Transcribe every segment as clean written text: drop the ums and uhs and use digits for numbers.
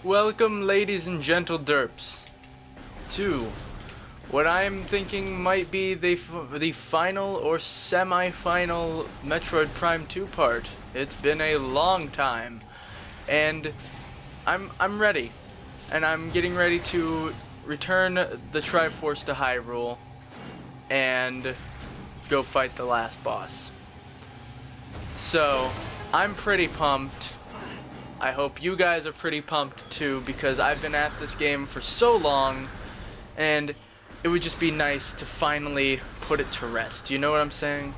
Welcome, ladies and gentle derps, to what I'm thinking might be the final or semi-final Metroid Prime 2 part. It's been a long time, and I'm ready, and I'm getting ready to return the Triforce to Hyrule and go fight the last boss. So I'm pretty pumped. I hope you guys are pretty pumped too, because I've been at this game for so long, and it would just be nice to finally put it to rest. You know what I'm saying?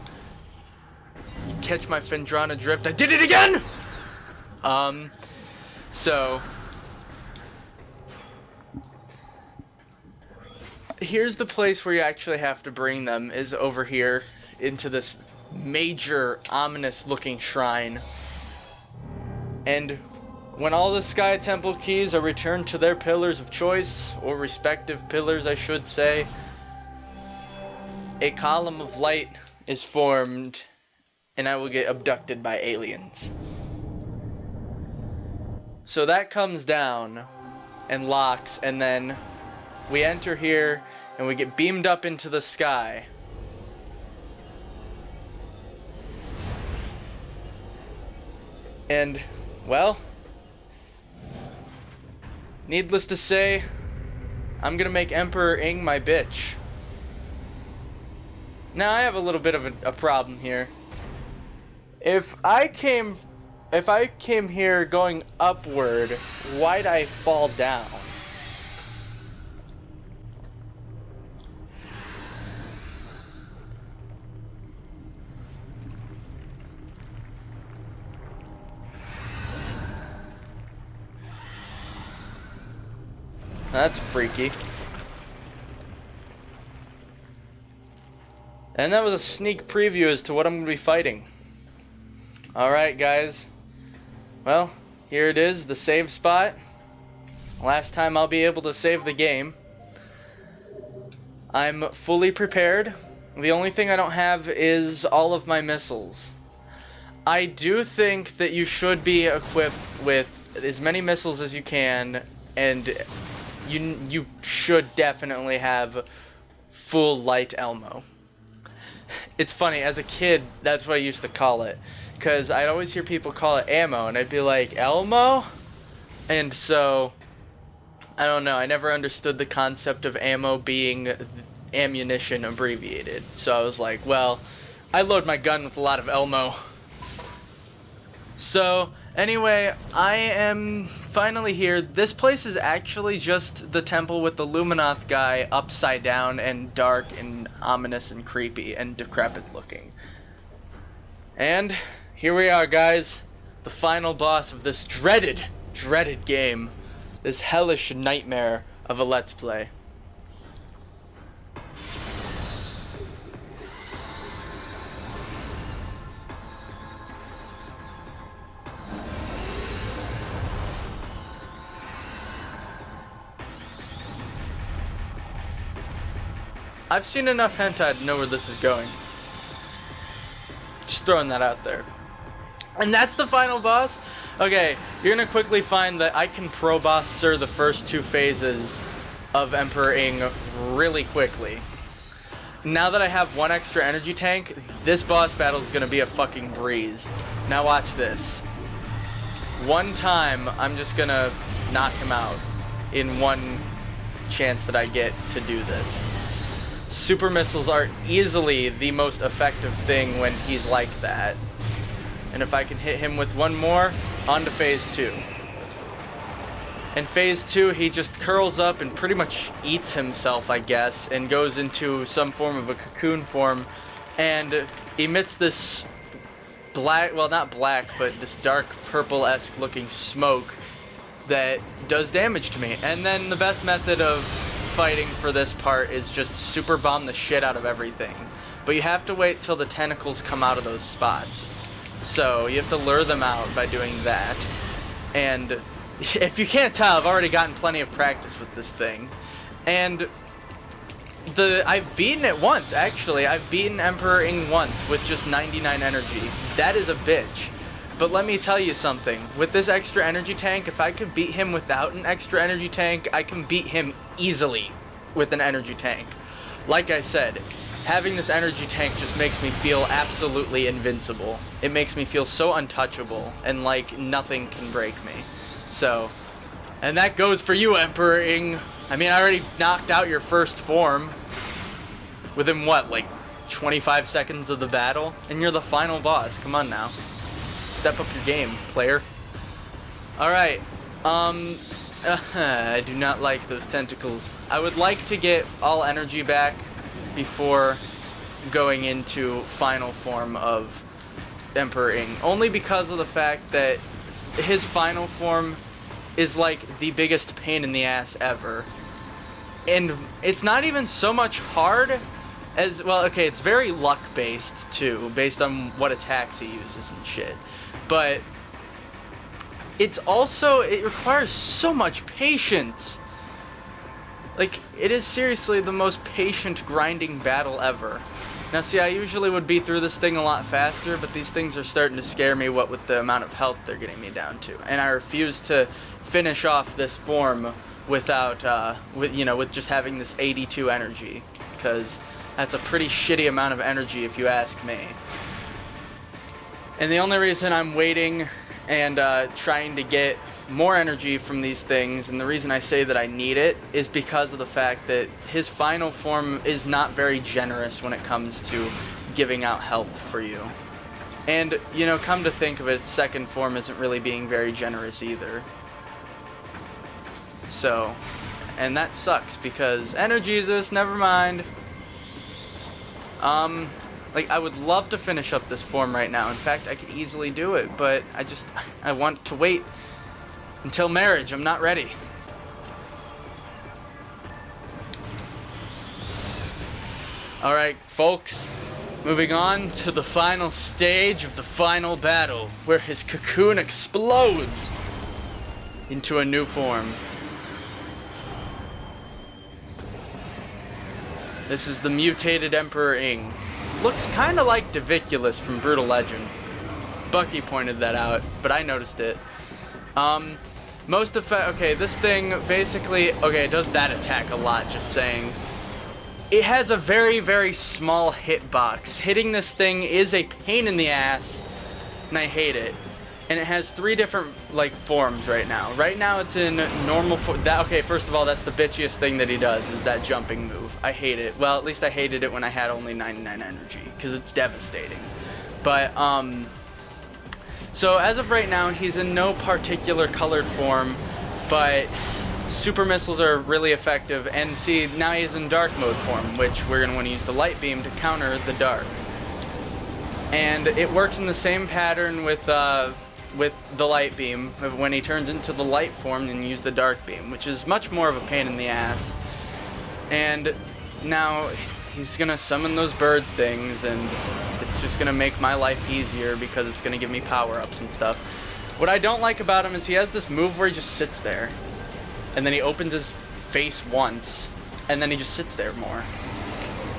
You catch my Phendrana drift? I did it again! So here's the place where you actually have to bring them, is over here into this major ominous looking shrine. And when all the Sky Temple keys are returned to their pillars of choice, or respective pillars I should say, a column of light is formed and I will get abducted by aliens. So that comes down and locks, and then we enter here and we get beamed up into the sky. And, well, needless to say, I'm gonna make Emperor Ing my bitch. Now I have a little bit of a problem here. If I came here going upward, why'd I fall down? That's freaky. And that was a sneak preview as to what I'm going to be fighting. Alright guys. Well, here it is, the save spot. Last time I'll be able to save the game. I'm fully prepared. The only thing I don't have is all of my missiles. I do think that you should be equipped with as many missiles as you can, and you should definitely have full light Elmo. It's funny, as a kid, that's what I used to call it, because I'd always hear people call it ammo, and I'd be like, Elmo? And so, I don't know, I never understood the concept of ammo being ammunition abbreviated. So I was like, well, I load my gun with a lot of Elmo. So, anyway, I am finally here. This place is actually just the temple with the Luminoth guy upside down and dark and ominous and creepy and decrepit looking. And here we are, guys. The final boss of this dreaded game. This hellish nightmare of a Let's Play. I've seen enough hentai to know where this is going. Just throwing that out there. And that's the final boss? Okay, you're gonna quickly find that I can pro boss sir the first two phases of Emperor Ing really quickly. Now that I have one extra energy tank, this boss battle is gonna be a fucking breeze. Now watch this. One time, I'm just gonna knock him out in one chance that I get to do this. Super missiles are easily the most effective thing when he's like that. And if I can hit him with one more, on to phase 2. In phase 2, he just curls up and pretty much eats himself, I guess, and goes into some form of a cocoon form and emits this black, well, not black, but this dark purple-esque looking smoke that does damage to me. And then the best method of fighting for this part is just super bomb the shit out of everything. But you have to wait till the tentacles come out of those spots. So you have to lure them out by doing that. And if you can't tell, I've already gotten plenty of practice with this thing. And I've beaten it once, actually. I've beaten Emperor Ing once with just 99 energy. That is a bitch. But let me tell you something. With this extra energy tank, if I could beat him without an extra energy tank, I can beat him easily with an energy tank. Like I said, having this energy tank just makes me feel absolutely invincible. It makes me feel so untouchable, and like nothing can break me. So, and that goes for you, Emperor Ing. I mean, I already knocked out your first form within what, like 25 seconds of the battle? And you're the final boss. Come on now. Step up your game, player. Alright, I do not like those tentacles. I would like to get all energy back before going into final form of Emperor Ing. Only because of the fact that his final form is like the biggest pain in the ass ever. And it's not even so much hard as, well, okay, it's very luck based too, based on what attacks he uses and shit. But it's also, it requires so much patience. Like, it is seriously the most patient grinding battle ever. Now see, I usually would be through this thing a lot faster, but these things are starting to scare me, what with the amount of health they're getting me down to. And I refuse to finish off this form without, with just having this 82 energy, because that's a pretty shitty amount of energy if you ask me. And the only reason I'm waiting and trying to get more energy from these things, and the reason I say that I need it, is because of the fact that his final form is not very generous when it comes to giving out health for you. And, you know, come to think of it, its second form isn't really being very generous either. So, and that sucks, because Jesus, never mind. Like, I would love to finish up this form right now. In fact, I could easily do it, but I want to wait until marriage. I'm not ready. Alright, folks. Moving on to the final stage of the final battle, where his cocoon explodes into a new form. This is the mutated Emperor Ing. Looks kind of like Diviculus from Brutal Legend. Bucky pointed that out, but I noticed it. Okay, this thing basically, okay, it does that attack a lot, just saying. It has a very, very small hitbox. Hitting this thing is a pain in the ass, and I hate it. And it has 3 different, like, forms right now. Right now it's in normal form. Okay, first of all, that's the bitchiest thing that he does, is that jumping move. I hate it. Well, at least I hated it when I had only 99 energy, because it's devastating. But, so as of right now, he's in no particular colored form, but super missiles are really effective. And see, now he's in dark mode form, which we're going to want to use the light beam to counter the dark. And it works in the same pattern with the light beam, when he turns into the light form and use the dark beam, which is much more of a pain in the ass. And now he's gonna summon those bird things, and it's just gonna make my life easier because it's gonna give me power-ups and stuff. What I don't like about him is he has this move where he just sits there, and then he opens his face once, and then he just sits there more.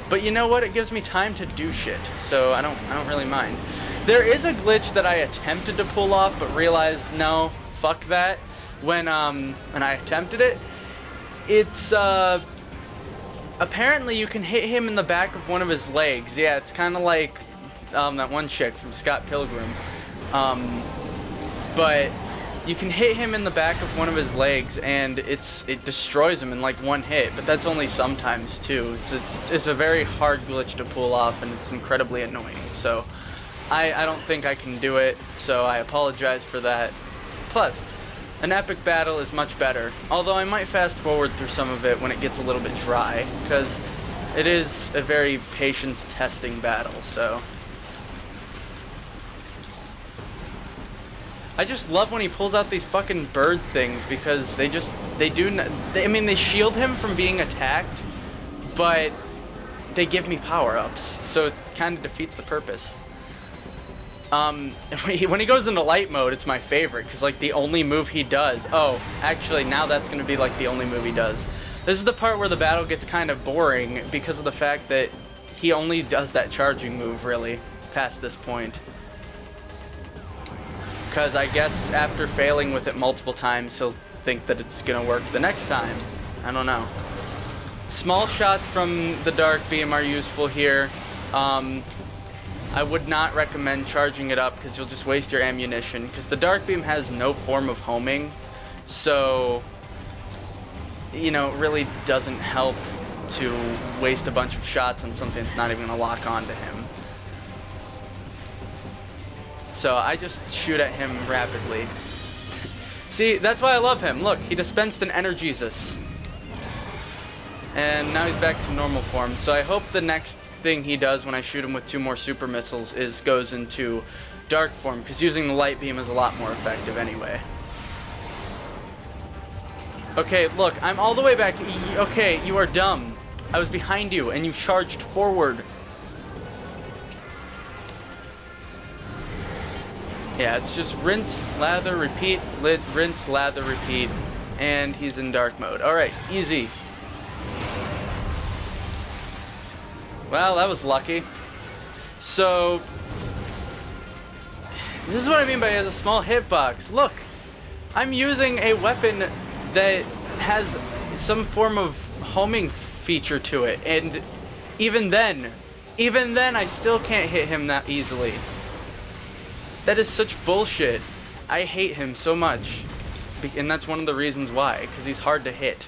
But you know what? It gives me time to do shit, so I don't really mind. There is a glitch that I attempted to pull off, but realized, no, fuck that. When I attempted it, it's, apparently you can hit him in the back of one of his legs. Yeah, it's kind of like, that one chick from Scott Pilgrim. But you can hit him in the back of one of his legs, and it destroys him in like one hit, but that's only sometimes too. It's a very hard glitch to pull off, and it's incredibly annoying, so I don't think I can do it, so I apologize for that. Plus, an epic battle is much better, although I might fast forward through some of it when it gets a little bit dry, because it is a very patience-testing battle, so. I just love when he pulls out these fucking bird things, because they shield him from being attacked, but they give me power-ups, so it kind of defeats the purpose. When he goes into light mode, it's my favorite, because, like, the only move he does... Oh, actually, now that's going to be, like, the only move he does. This is the part where the battle gets kind of boring, because of the fact that he only does that charging move, really, past this point. Because I guess after failing with it multiple times, he'll think that it's gonna work the next time. I don't know. Small shots from the Dark Beam are useful here. I would not recommend charging it up because you'll just waste your ammunition, because the Dark Beam has no form of homing, so you know, it really doesn't help to waste a bunch of shots on something that's not even gonna lock onto him. So I just shoot at him rapidly. See, that's why I love him. Look, he dispensed an Energizus. And now he's back to normal form. So I hope the next thing he does when I shoot him with 2 more super missiles is goes into dark form, because using the light beam is a lot more effective anyway. Okay, look, I'm all the way back. Okay, you are dumb. I was behind you and you charged forward. Yeah, it's just rinse, lather, repeat, rinse, lather, repeat, and he's in dark mode. Alright, easy. Well, that was lucky. So, this is what I mean by a small hitbox. Look, I'm using a weapon that has some form of homing feature to it, and even then I still can't hit him that easily. That is such bullshit. I hate him so much, and that's one of the reasons why, because he's hard to hit.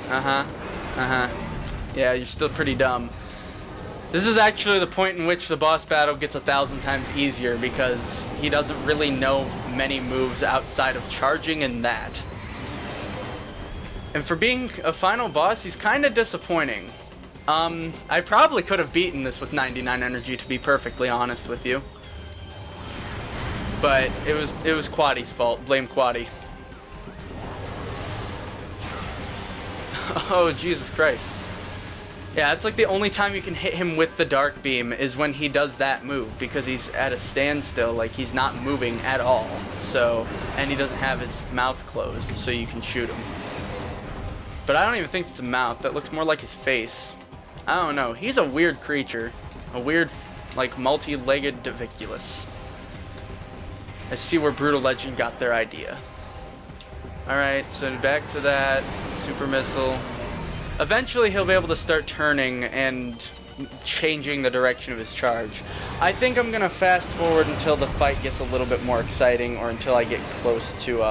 Yeah, you're still pretty dumb. This is actually the point in which the boss battle gets 1,000 times easier, because he doesn't really know many moves outside of charging and that. And for being a final boss, he's kind of disappointing. I probably could have beaten this with 99 energy, to be perfectly honest with you. But it was Quaddy's fault. Blame Quaddy. Oh, Jesus Christ. Yeah, it's like the only time you can hit him with the Dark Beam is when he does that move, because he's at a standstill, like he's not moving at all. So, and he doesn't have his mouth closed, so you can shoot him. But I don't even think it's a mouth. That looks more like his face. I don't know. He's a weird creature. A weird, like, multi-legged Diviculus. I see where Brutal Legend got their idea. Alright, so back to that. Super Missile. Eventually he'll be able to start turning and changing the direction of his charge. I think I'm going to fast forward until the fight gets a little bit more exciting, or until I get close to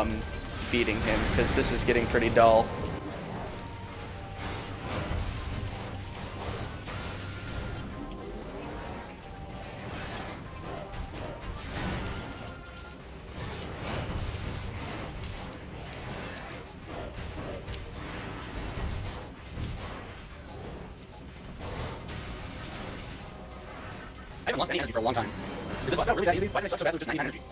beating him, because this is getting pretty dull. I haven't lost any energy for a long time. Is this boss battle really that easy? Why did I suck so bad with just 99 energy?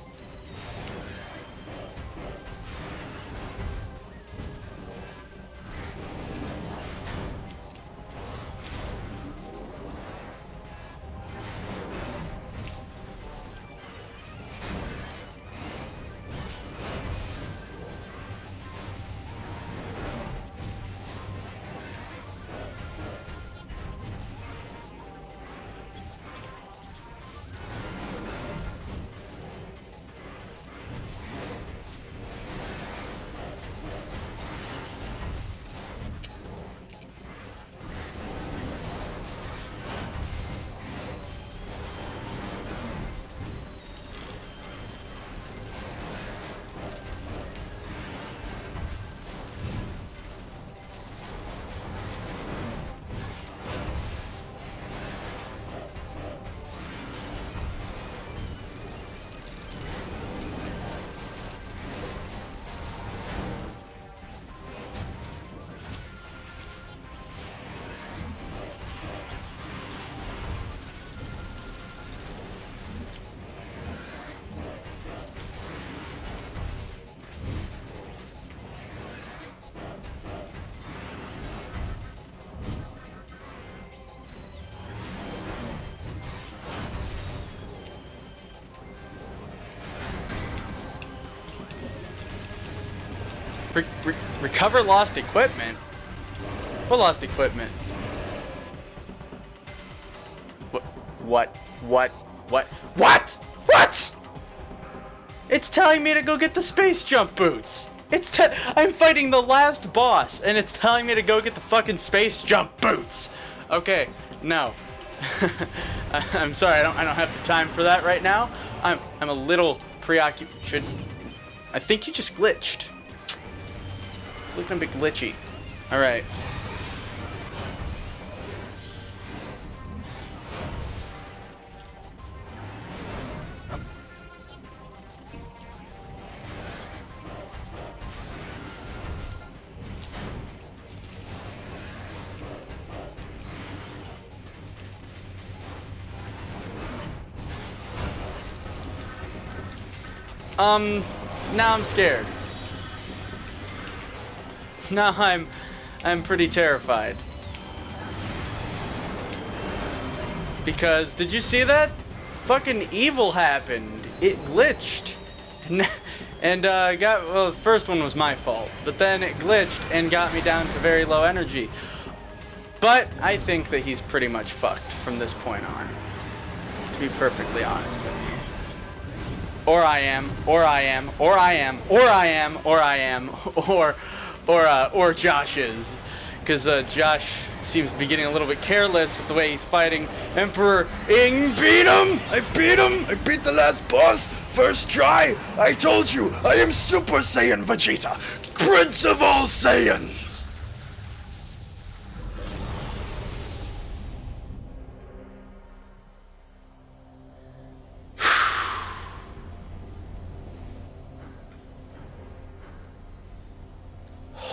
Recover lost equipment? What lost equipment? What? What? What? It's telling me to go get the space jump boots. I'm fighting the last boss, and it's telling me to go get the fucking space jump boots. Okay, no. I'm sorry, I don't have the time for that right now. I'm a little preoccupied. I think you just glitched. Looking a bit glitchy. All right. Now I'm scared. Now I'm pretty terrified. Because, did you see that? Fucking evil happened. It glitched. And, well, the first one was my fault. But then it glitched and got me down to very low energy. But I think that he's pretty much fucked from this point on. To be perfectly honest with you. Or I am, or I am, or I am, or I am, or I am, or Josh is. Because Josh seems to be getting a little bit careless with the way he's fighting Emperor Ing. Beat him! I beat him! I beat the last boss! First try! I told you! I am Super Saiyan Vegeta! Prince of all Saiyans!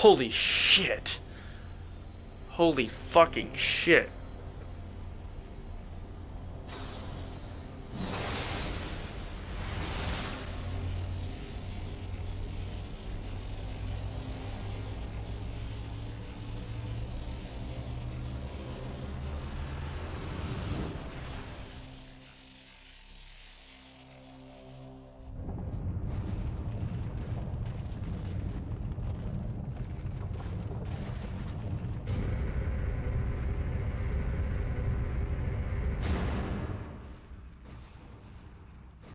Holy shit. Holy fucking shit.